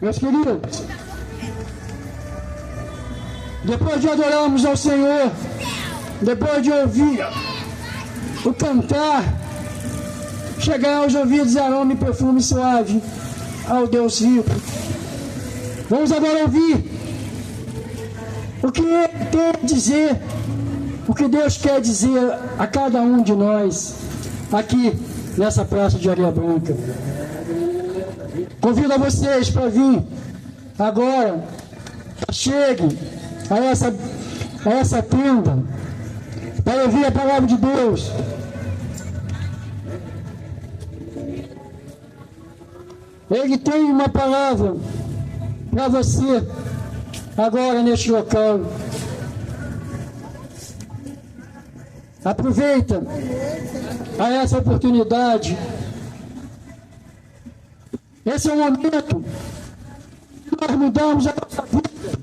Meus queridos, depois de adorarmos ao Senhor, depois de ouvir o cantar, chegar aos ouvidos aroma e perfume suave ao Deus vivo. Vamos agora ouvir o que Ele tem a dizer, o que Deus quer dizer a cada um de nós aqui nessa praça de Areia Branca. Convido a vocês para vir agora, cheguem a essa tenda para ouvir a palavra de Deus. Ele tem uma palavra para você agora neste local. Aproveita essa oportunidade. Esse é o momento de nós mudarmos a nossa vida,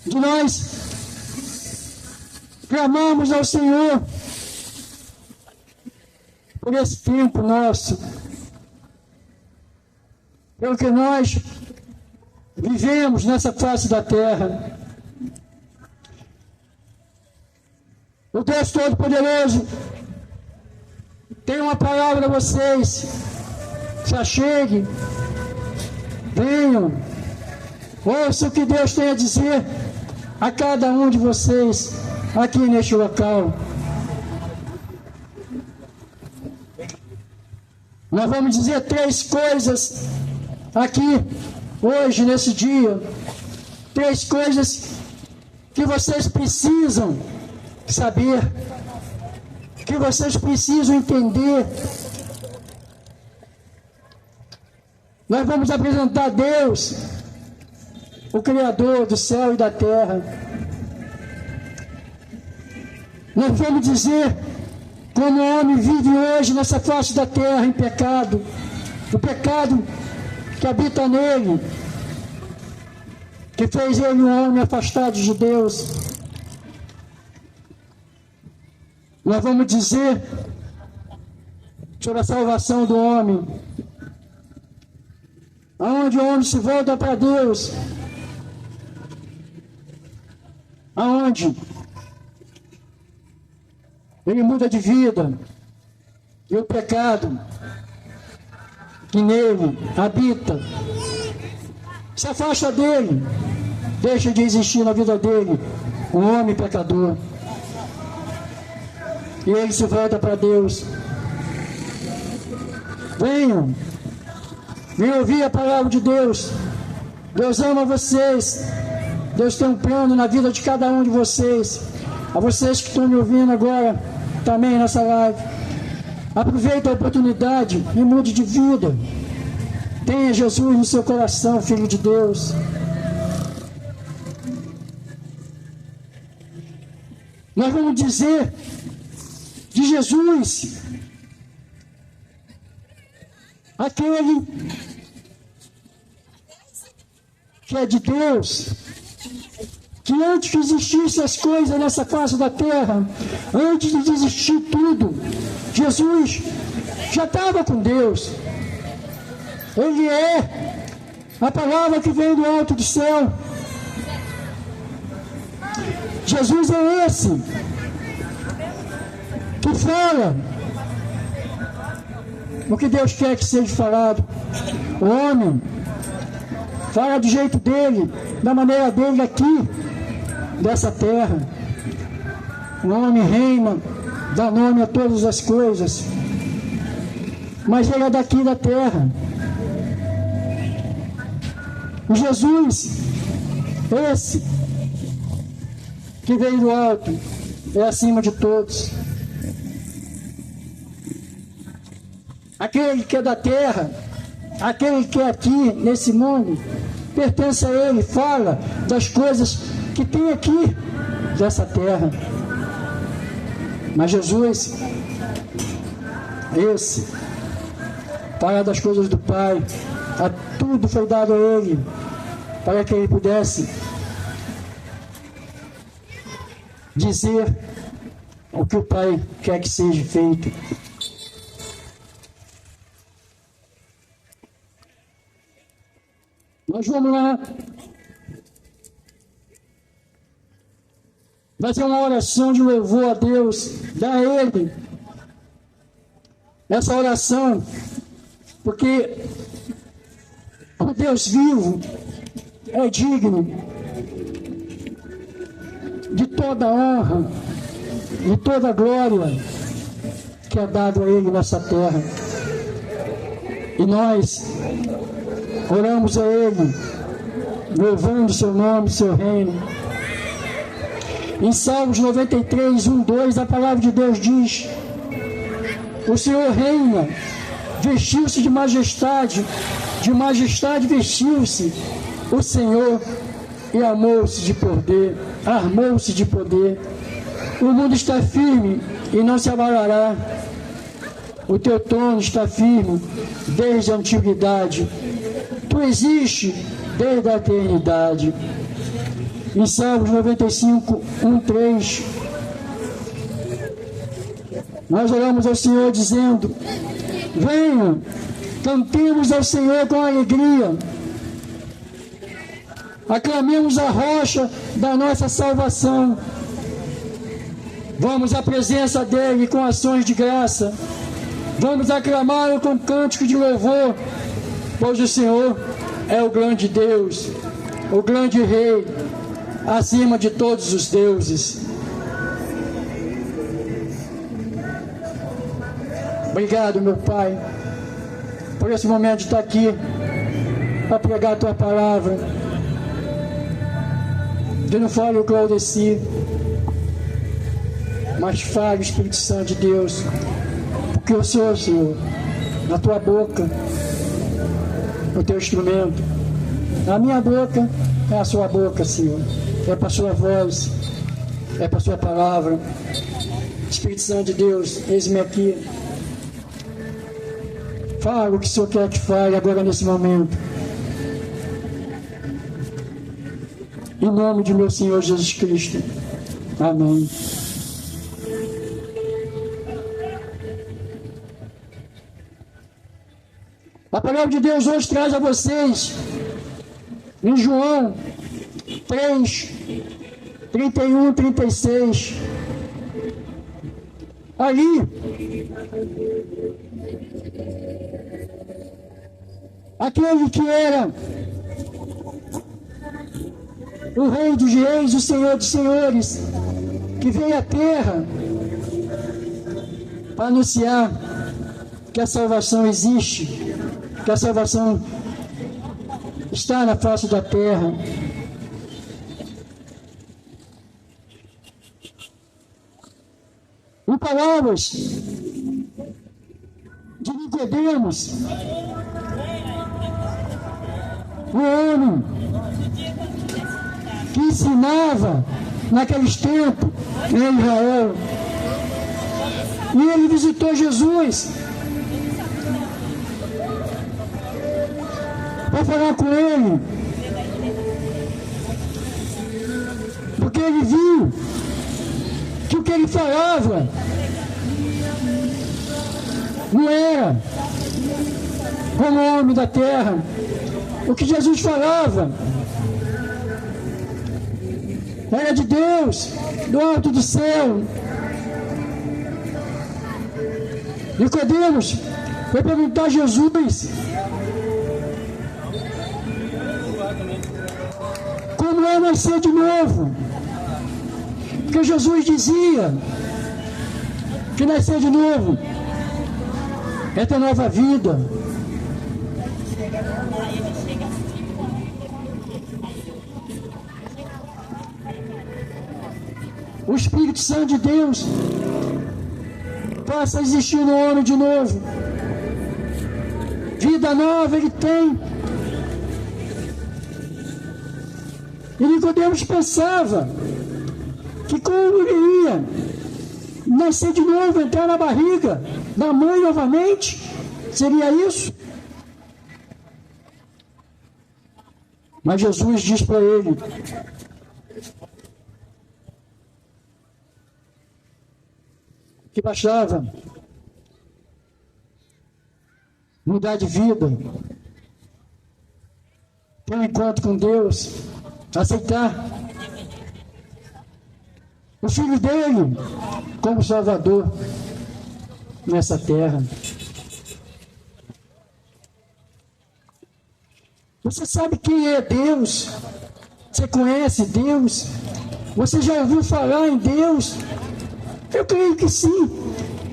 de nós clamarmos ao Senhor por esse tempo nosso, pelo que nós vivemos nessa face da terra. O Deus Todo-Poderoso tem uma palavra a vocês. Se acheguem, venham, ouçam o que Deus tem a dizer a cada um de vocês aqui neste local. Nós vamos dizer 3 coisas aqui hoje, nesse dia. 3 coisas que vocês precisam saber, que vocês precisam entender. Nós vamos apresentar Deus, o Criador do céu e da terra. Nós vamos dizer como o homem vive hoje nessa face da terra em pecado, o pecado que habita nele, que fez ele um homem afastado de Deus. Nós vamos dizer sobre a salvação do homem, aonde o homem se volta para Deus, aonde ele muda de vida, e o pecado que nele habita se afasta dele, deixa de existir na vida dele um homem pecador, e ele se volta para Deus. Venham ouvir a palavra de Deus. Deus ama vocês. Deus tem um plano na vida de cada um de vocês. A vocês que estão me ouvindo agora também nessa live, aproveita a oportunidade e mude de vida. Tenha Jesus no seu coração, filho de Deus. Nós vamos dizer de Jesus, aquele que é de Deus, que antes que existissem as coisas nessa face da terra, antes de existir tudo, Jesus já estava com Deus. Ele é a palavra que vem do alto do céu. Jesus é esse que fala o que Deus quer que seja falado. O homem fala do jeito dele, da maneira dele aqui, dessa terra. O homem reina, dá nome a todas as coisas, mas ele é daqui da terra. O Jesus, esse que veio do alto, é acima de todos. Aquele que é da terra, aquele que é aqui nesse mundo, pertence a ele, fala das coisas que tem aqui dessa terra. Mas Jesus, esse, fala das coisas do Pai. Tudo foi dado a ele para que ele pudesse dizer o que o Pai quer que seja feito. Nós vamos lá fazer uma oração de louvor a Deus, dar a Ele essa oração, porque o Deus vivo é digno de toda honra, de toda glória que é dado a Ele nessa terra. E nós oramos a Ele, louvando seu nome, seu reino. Em Salmos 93, 1, 2, a palavra de Deus diz: o Senhor reina, vestiu-se de majestade vestiu-se o Senhor e armou-se de poder. O mundo está firme e não se abalará. O teu trono está firme desde a antiguidade. Tu existes desde a eternidade. Em Salmos 95, 1, 3, nós oramos ao Senhor dizendo: venham, cantemos ao Senhor com alegria, aclamemos a rocha da nossa salvação. Vamos à presença dEle com ações de graça, vamos aclamá-lo com cântico de louvor, pois o Senhor é o grande Deus, o grande Rei, acima de todos os deuses. Obrigado, meu Pai, por esse momento de estar aqui para pregar a Tua palavra. Que não fale o Claudeci, mas fale o Espírito Santo de Deus, porque eu sou, Senhor, na Tua boca, o Teu instrumento. A minha boca é a Sua boca, Senhor, é para a Sua voz, é para a Sua palavra. Espírito Santo de Deus, eis-me aqui. Fala o que o Senhor quer que fale agora nesse momento. Em nome de meu Senhor Jesus Cristo. Amém. A palavra de Deus hoje traz a vocês, em João 3, 31, 36. Ali, aquele que era o Rei dos Reis, o Senhor dos Senhores, que veio à terra para anunciar que a salvação existe, que a salvação está na face da terra. Em palavras de Nicodemos, o homem que ensinava naqueles tempos em Israel, e ele visitou Jesus para falar com ele, porque ele viu que o que ele falava não era como o homem da terra. O que Jesus falava era de Deus, do alto do céu. Nicodemos foi perguntar a Jesus como é nascer de novo, porque Jesus dizia que nascer de novo é ter nova vida. O Espírito Santo de Deus passa a existir no homem de novo. Vida nova ele tem. E Nicodemos pensava que como ele ia nascer de novo, entrar na barriga da mãe novamente, seria isso? Mas Jesus diz para ele: que bastava mudar de vida, ter um encontro com Deus, aceitar o Filho dele como Salvador nessa terra. Você sabe quem é Deus? Você conhece Deus? Você já ouviu falar em Deus? Eu creio que sim.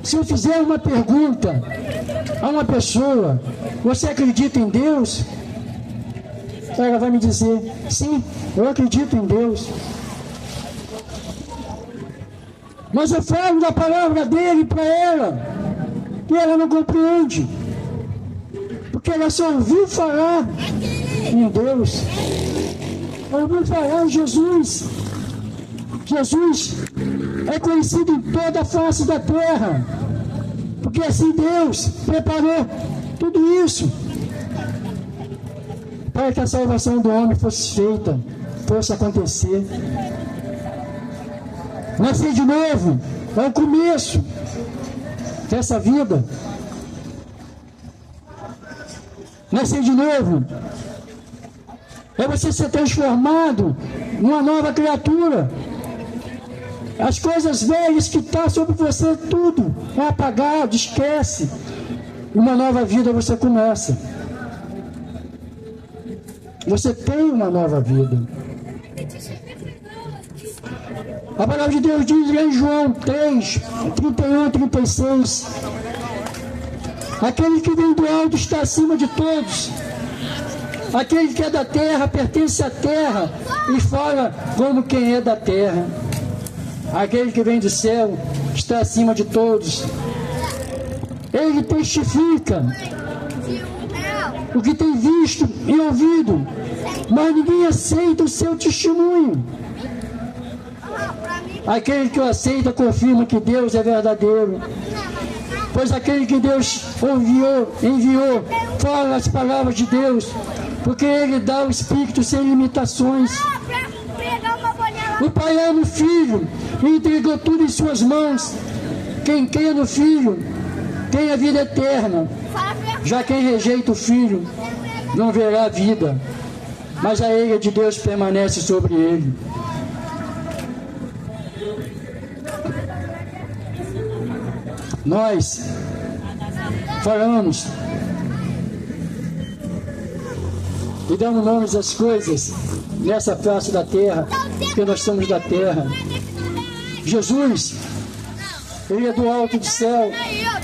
Se eu fizer uma pergunta a uma pessoa, você acredita em Deus? Ela vai me dizer, sim, eu acredito em Deus. Mas eu falo da palavra dele para ela, e ela não compreende. Porque ela só ouviu falar em Deus. Ela ouviu falar em Jesus. Jesus é conhecido em toda a face da terra. Porque assim Deus preparou tudo isso para que a salvação do homem fosse feita, fosse acontecer. Nascer de novo é o começo dessa vida. Nascer de novo é você ser transformado numa nova criatura. As coisas velhas que estão sobre você, tudo é apagado, esquece. Uma nova vida você começa. Você tem uma nova vida. A palavra de Deus diz em João 3, 31, 36. Aquele que vem do alto está acima de todos. Aquele que é da terra pertence à terra e fala como quem é da terra. Aquele que vem do céu está acima de todos. Ele testifica o que tem visto e ouvido, mas ninguém aceita o seu testemunho. Aquele que o aceita confirma que Deus é verdadeiro, pois aquele que Deus enviou fala as palavras de Deus, porque Ele dá o Espírito sem limitações. O Pai ama o Filho e entregou tudo em suas mãos. Quem crê no Filho tem a vida eterna. Já quem rejeita o Filho não verá a vida, mas a ira de Deus permanece sobre ele. Nós falamos e damos nomes às coisas nessa face da terra, porque nós somos da terra. Jesus, Ele é do alto do céu,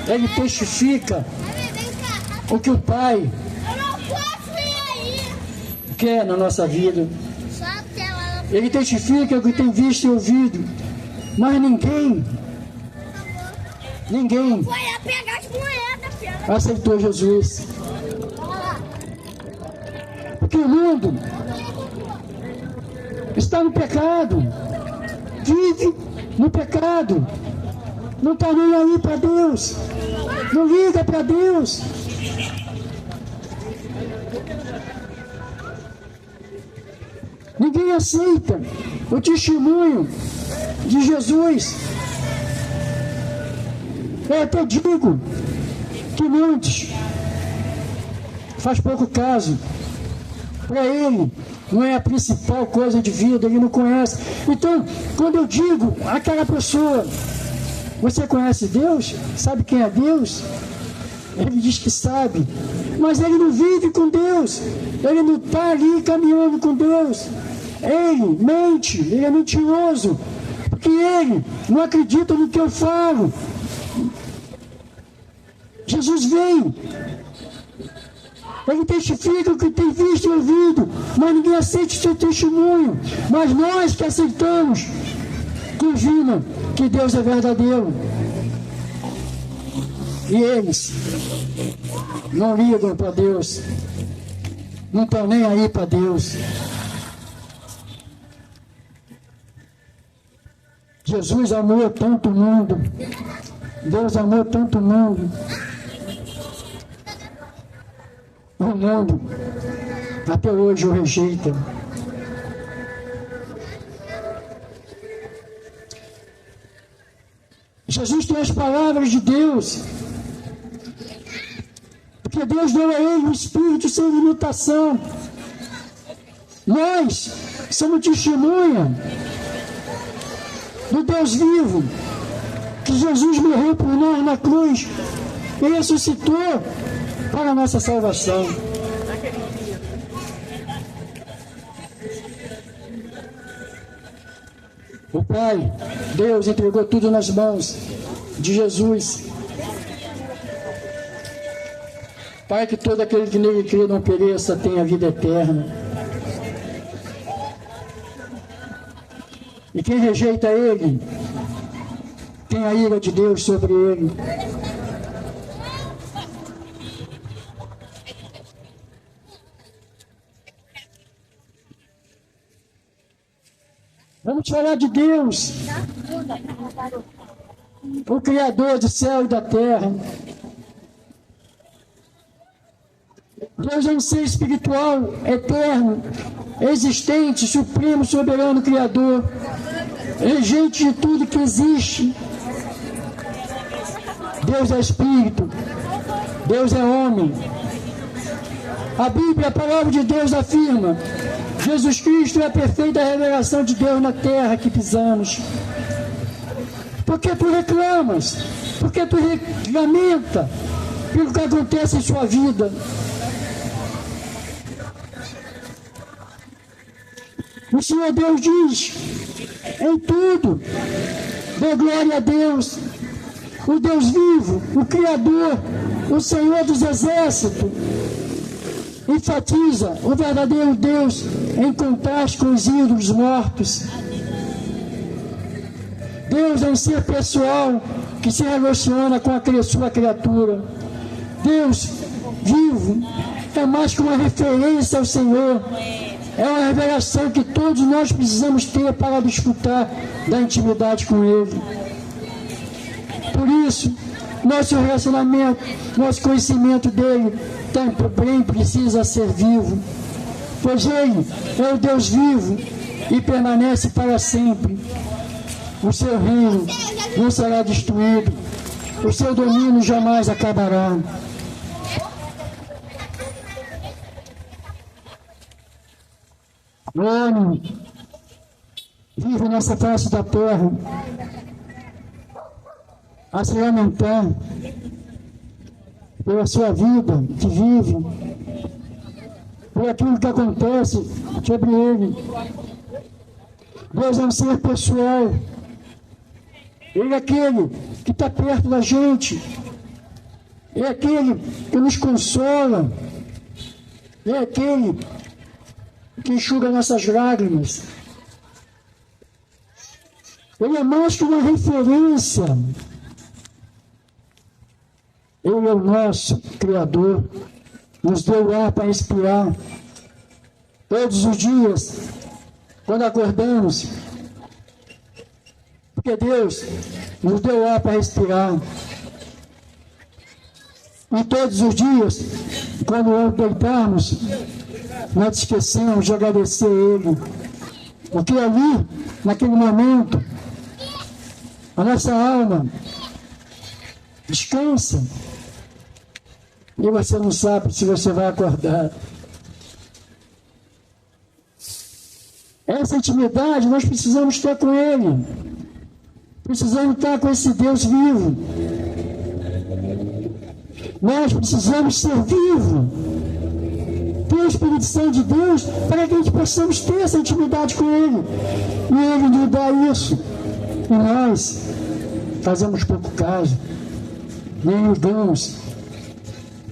Ele testifica o que o Pai quer na nossa vida. Ele testifica o que tem visto e ouvido, mas ninguém aceitou Jesus. Porque o mundo está no pecado, vive no pecado, não está nem aí para Deus, não liga para Deus. Ninguém aceita o testemunho de Jesus. Eu até digo que muitos faz pouco caso. Para ele não é a principal coisa de vida, ele não conhece. Então, quando eu digo àquela pessoa, você conhece Deus? Sabe quem é Deus? Ele diz que sabe, mas ele não vive com Deus, ele não está ali caminhando com Deus. Ele mente, ele é mentiroso, porque ele não acredita no que eu falo. Jesus veio, ele testifica o que tem visto e ouvido, mas ninguém aceita o seu testemunho. Mas nós que aceitamos, confirmam que Deus é verdadeiro. E eles não ligam para Deus, não estão nem aí para Deus. Jesus amou tanto o mundo, Deus amou tanto o mundo. O mundo até hoje o rejeita. Jesus tem as palavras de Deus, porque Deus deu a ele o Espírito sem limitação. Nós somos testemunha do Deus vivo, que Jesus morreu por nós na cruz e ressuscitou para a nossa salvação. O Pai, Deus, entregou tudo nas mãos de Jesus, para que todo aquele que nele crê não pereça, tenha a vida eterna. E quem rejeita Ele, tem a ira de Deus sobre ele. Vamos falar de Deus, o Criador do céu e da terra. Deus é um ser espiritual, eterno, existente, supremo, soberano, Criador, regente de tudo que existe. Deus é Espírito, Deus é homem. A Bíblia, a palavra de Deus afirma: Jesus Cristo é a perfeita revelação de Deus na terra que pisamos. Por que tu reclamas? Por que tu lamenta pelo que acontece em sua vida? O Senhor Deus diz: em tudo, dê glória a Deus, o Deus vivo, o Criador, o Senhor dos exércitos. Enfatiza o verdadeiro Deus em contraste com os ídolos mortos. Deus é um ser pessoal que se relaciona com a sua criatura. Deus vivo é mais que uma referência ao Senhor. É uma revelação que todos nós precisamos ter para desfrutar da intimidade com Ele. Por isso, nosso relacionamento, nosso conhecimento dele também precisa ser vivo, pois Ele é o Deus vivo e permanece para sempre. O seu reino não será destruído, o seu domínio jamais acabará. O homem vive nessa face da terra a se lamentar pela sua vida que vive, por aquilo que acontece sobre ele. Deus é um ser pessoal. Ele é aquele que está perto da gente. É aquele que nos consola. É aquele que enxuga nossas lágrimas. Ele é mais que uma referência. Ele é o nosso Criador, nos deu ar para respirar. Todos os dias, quando acordamos, porque Deus nos deu ar para respirar. E todos os dias, quando deitarmos, nós esquecemos de agradecer a Ele. Porque ali, naquele momento, a nossa alma descansa. E você não sabe se você vai acordar. Essa intimidade nós precisamos ter com Ele. Precisamos estar com esse Deus vivo. Nós precisamos ser vivos. Ter o Espírito Santo de Deus para que a gente possamos ter essa intimidade com Ele. E Ele nos dá isso. E nós fazemos pouco caso. Nem ligamos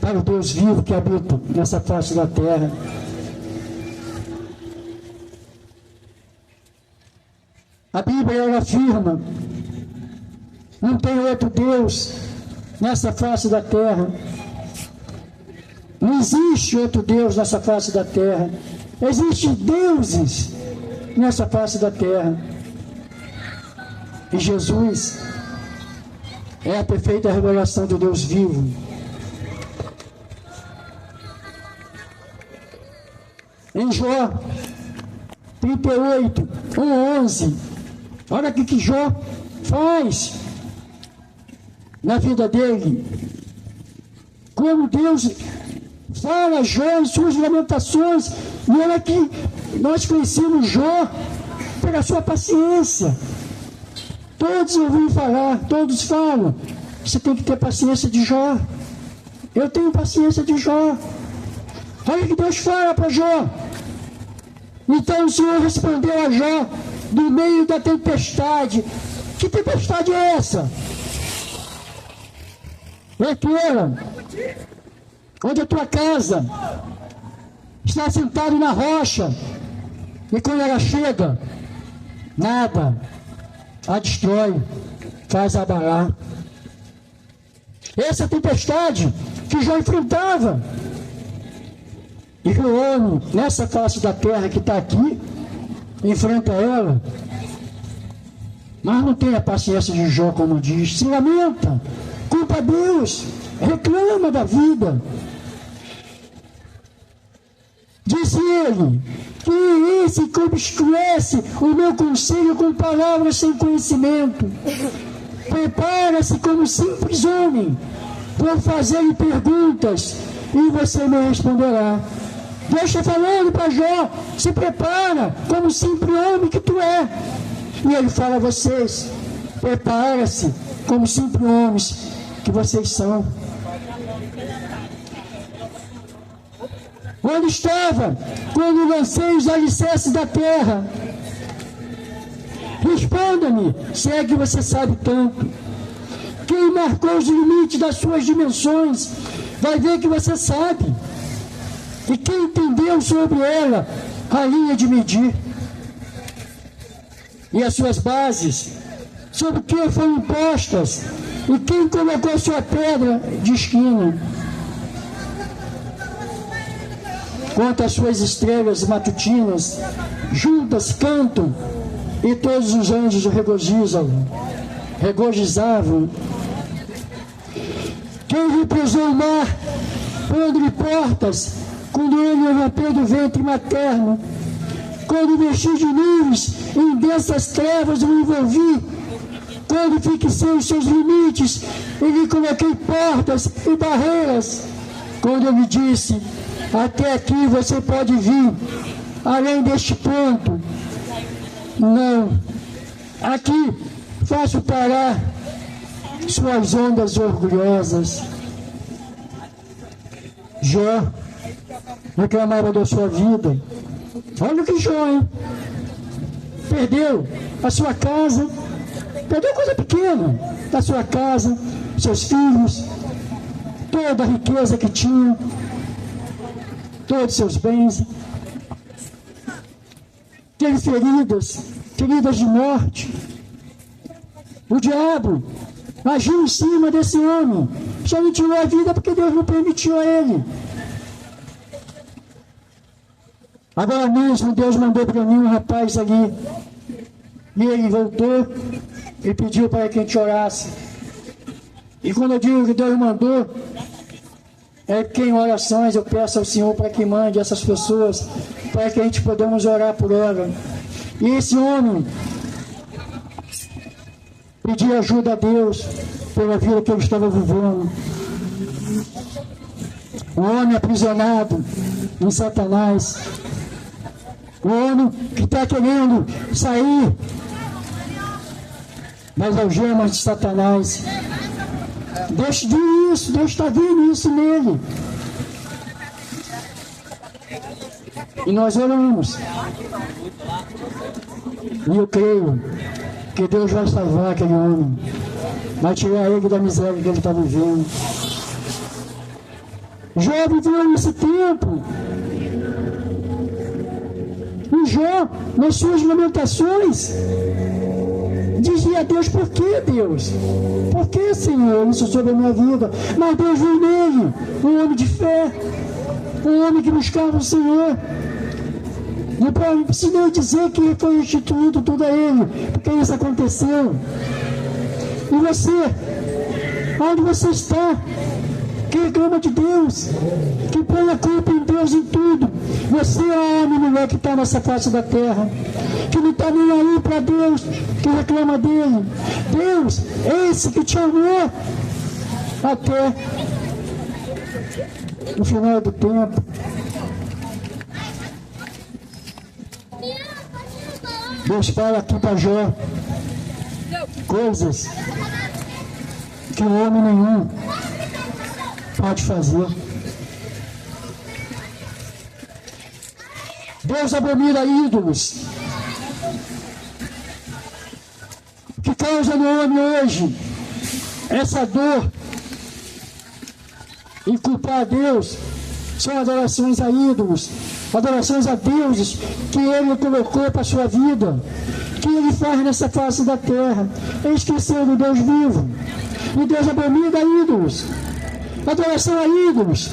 para o Deus vivo que habita nessa face da terra. A Bíblia ela afirma: não tem outro Deus nessa face da terra. Não existe outro Deus nessa face da terra. Existem deuses nessa face da terra. E Jesus é a perfeita revelação do Deus vivo. Em Jó 38, 11, olha o que Jó faz na vida dele. Como Deus fala a Jó em suas lamentações, e olha que Nós conhecemos Jó pela sua paciência. Todos ouviram falar, todos falam. Você tem que ter paciência de Jó. Eu tenho paciência de Jó. Olha o que Deus fala para Jó. Então o Senhor respondeu a Jó, no meio da tempestade. Que tempestade é essa? É aquela onde a tua casa está sentado na rocha, e quando ela chega, nada a destrói, faz abalar. Essa tempestade que Jó enfrentava, e que o homem, nessa face da terra que está aqui, enfrenta ela, mas não tem a paciência de Jó, como diz, se lamenta, culpa a Deus, reclama da vida. Disse ele, que esse que obscurece o meu conselho com palavras sem conhecimento, prepara-se como simples homem, vou fazer-lhe perguntas e você me responderá. Deus está falando para Jó, se prepara como simples homem que tu é. E ele fala a vocês, prepara-se como simples homens que vocês são. Onde estava quando lancei os alicerces da terra? Responda-me, se é que você sabe tanto. Quem marcou os limites das suas dimensões vai ver que você sabe. E quem entendeu sobre ela a linha de medir e as suas bases, sobre o que foram impostas, e quem colocou sua pedra de esquina? Quanto às suas estrelas matutinas, juntas cantam, e todos os anjos regozijavam. Quem represou o mar, pondo-lhe portas, quando ele rompeu do ventre materno, quando mexi de nuvens, em densas trevas o envolvi, quando fixei os seus limites, e lhe coloquei portas e barreiras, quando eu lhe disse, até aqui você pode vir, além deste ponto, não, aqui faço parar suas ondas orgulhosas. Jó reclamava da sua vida. Olha o que Jó, hein? Perdeu a sua casa, perdeu coisa pequena, da sua casa, seus filhos, toda a riqueza que tinha, todos seus bens. Teve feridas de morte. O diabo agiu em cima desse homem, só não tirou a vida porque Deus não permitiu a ele. Agora mesmo Deus mandou para mim um rapaz ali, e ele voltou e pediu para que a gente orasse. E quando eu digo que Deus mandou, é que em orações eu peço ao Senhor para que mande essas pessoas, para que a gente podamos orar por ela. E esse homem pediu ajuda a Deus pela vida que ele estava vivendo. O homem aprisionado em Satanás. O homem que está querendo sair das algemas de Satanás. Deus viu isso, Deus está vendo isso nele. E nós oramos. E eu creio que Deus vai salvar aquele homem, vai tirar ele da miséria que ele está vivendo. Jó viveu nesse tempo. E Jó, nas suas lamentações, dizia a Deus, por que Deus? Por que, Senhor, isso sobre a minha vida? Mas Deus viu nele um homem de fé, um homem que buscava o Senhor. E para não precisa dizer que foi instituído tudo a ele, porque isso aconteceu. E você, onde você está, que reclama de Deus, que põe a culpa em Deus em tudo, você é homem e mulher que está nessa face da terra, que não está nem aí para Deus, que reclama dele. Deus, esse que te amou até o final do tempo. Deus fala aqui para Jó coisas que homem nenhum pode fazer. Deus abomina ídolos. O que causa no homem hoje essa dor e culpar a Deus são adorações a ídolos, adorações a deuses que Ele colocou para a sua vida, que Ele faz nessa face da terra. Ele esqueceu do Deus vivo. E Deus abomina ídolos. Adoração a ídolos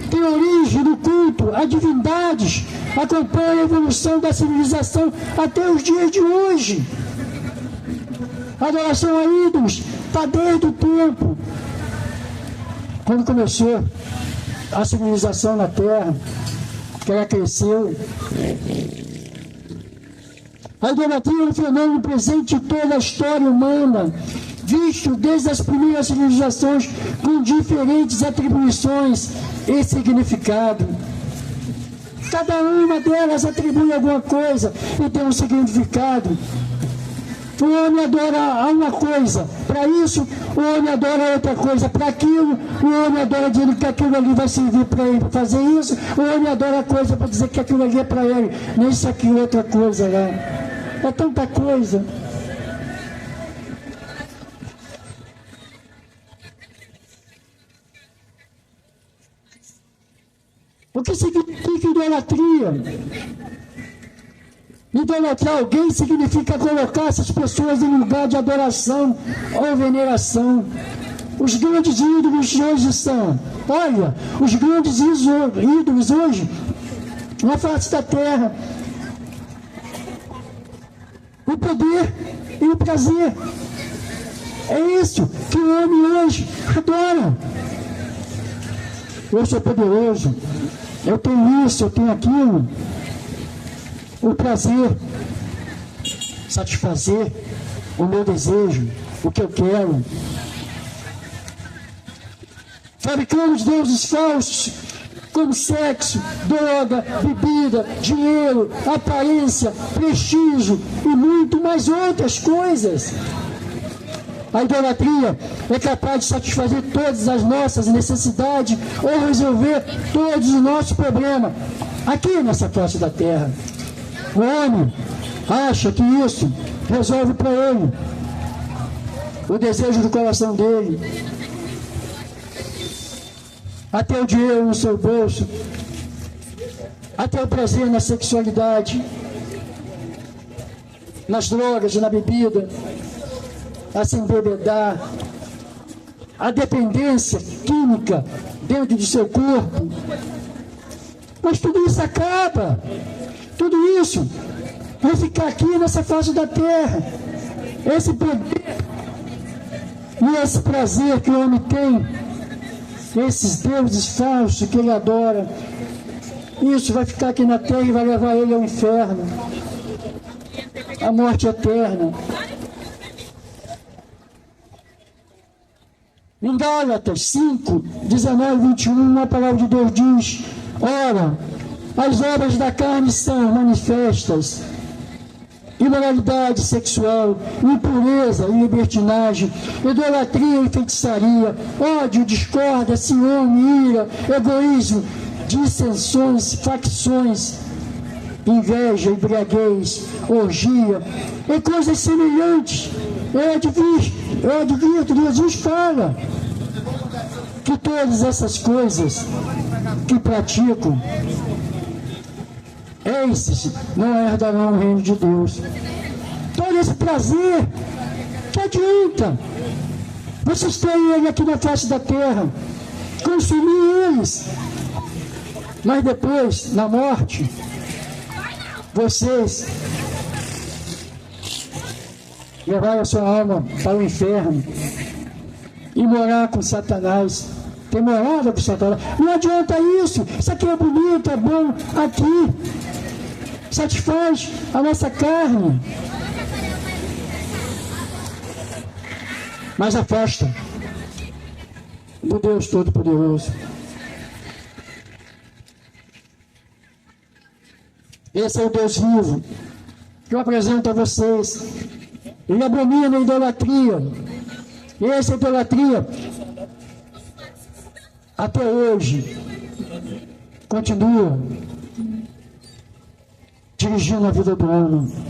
tem origem no culto a divindades, acompanha a evolução da civilização até os dias de hoje. Adoração a ídolos está desde o tempo quando começou a civilização na terra, que ela cresceu. A idolatria é um fenômeno presente em toda a história humana, visto desde as primeiras civilizações com diferentes atribuições e significado. Cada uma delas atribui alguma coisa e tem um significado. O homem adora uma coisa, para isso o homem adora outra coisa, para aquilo o homem adora dizendo que aquilo ali vai servir para ele fazer isso, o homem adora a coisa para dizer que aquilo ali é para ele, nem isso aqui outra coisa lá. É tanta coisa. O que significa idolatria? Idolatrar alguém significa colocar essas pessoas em lugar de adoração ou veneração. Os grandes ídolos de hoje são, olha, os grandes ídolos hoje na face da terra, o poder e o prazer. É isso que o homem hoje adora. Eu sou poderoso, eu tenho isso, eu tenho aquilo. O prazer, satisfazer o meu desejo, o que eu quero. Fabricamos deuses falsos, como sexo, droga, bebida, dinheiro, aparência, prestígio e muito mais outras coisas. A idolatria é capaz de satisfazer todas as nossas necessidades ou resolver todos os nossos problemas aqui nessa face da terra. O homem acha que isso resolve para ele o desejo do coração dele, até o dinheiro no seu bolso, até o prazer na sexualidade, nas drogas, na bebida, a se embebedar, a dependência química dentro do seu corpo. Mas tudo isso acaba. Tudo isso vai ficar aqui nessa face da terra. Esse poder e esse prazer que o homem tem, esses deuses falsos que ele adora, isso vai ficar aqui na terra e vai levar ele ao inferno, à morte eterna. Em Gálatas 5, 19, 21, a palavra de Deus diz: ora, as obras da carne são manifestas: imoralidade sexual, impureza e libertinagem, idolatria e feitiçaria, ódio, discórdia, ciúme, ira, egoísmo, dissensões, facções, inveja, embriaguez, orgia e coisas semelhantes. Eu advirto, Jesus fala que todas essas coisas que praticam, esses não herdarão o reino de Deus. Todo esse prazer, que adianta? Vocês têm ele aqui na face da terra, consumir eles, mas depois, na morte, vocês levar a sua alma para o inferno e morar com Satanás. Ter morada com Satanás. Não adianta isso. Isso aqui é bonito, é bom aqui. Satisfaz a nossa carne, mas afasta do Deus Todo-Poderoso. Esse é o Deus vivo, que eu apresento a vocês. Ele abomina a idolatria. E essa idolatria, até hoje, continua dirigindo a vida do homem.